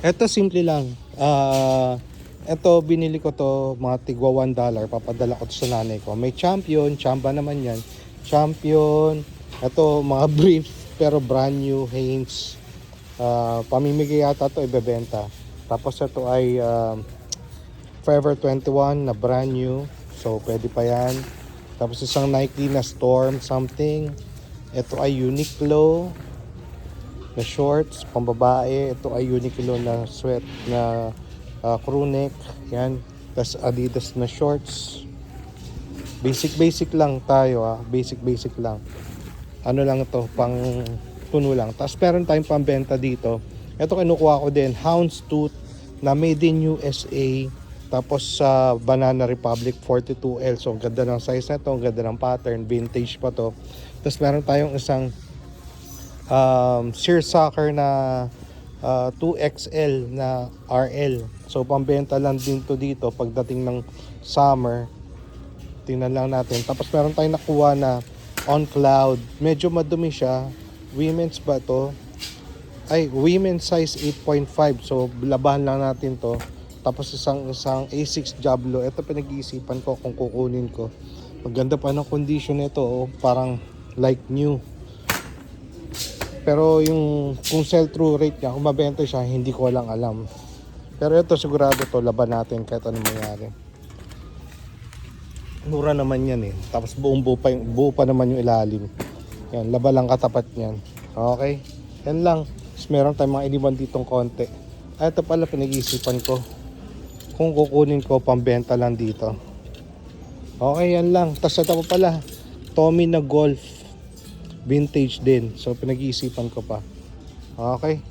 Eto simple lang. Eto binili ko to mga tigwa $1. Papadala ko to sa nanay ko. May champion, chamba naman yan. Champion. Eto mga brief pero brand new Hanes. Pamimigay yata to, ibebenta. Tapos ito ay Forever 21 na brand new. So pwede pa yan. Tapos isang Nike na Storm something. Ito ay Uniqlo na shorts pambabae. Ito ay Uniqlo na sweat na crew neck. Yan. Tapos Adidas na shorts. Basic lang tayo basic lang. Ano lang ito, pang tuno lang. Tapos meron tayong pambenta dito. Ito kinukuha ko din, Houndstooth na made in USA. Tapos sa Banana Republic 42L. So ang ganda ng size na ito, ang ganda ng pattern, vintage pa to. Tapos meron tayong isang Searsucker na 2XL na RL. So pambenta lang din to dito pagdating ng summer. Tingnan lang natin. Tapos meron tayong nakuha na On Cloud. Medyo madumi siya. Women's ba to? Ay, women's size 8.5. So labahan lang natin to. Tapos isang A6 Jablo. Ito pinag-iisipan ko kung kukunin ko. Maganda pa ng condition nito. Parang like new. Pero yung kung sell-through rate niya, kung mabenta siya, hindi ko lang alam. Pero ito sigurado to, laban natin kahit anong mangyari. Mura naman yan Tapos buo pa naman yung ilalim. Yan, laban lang katapat niyan. Okay? Yan lang. Tapos meron tayong mga iniwan ditong konti. Ito pala pinag-iisipan ko. Kung kukunin ko, pambenta lang dito. Okay, yan lang. Tapos ito pa pala, Tommy na Golf. Vintage din. So pinag-iisipan ko pa. Okay.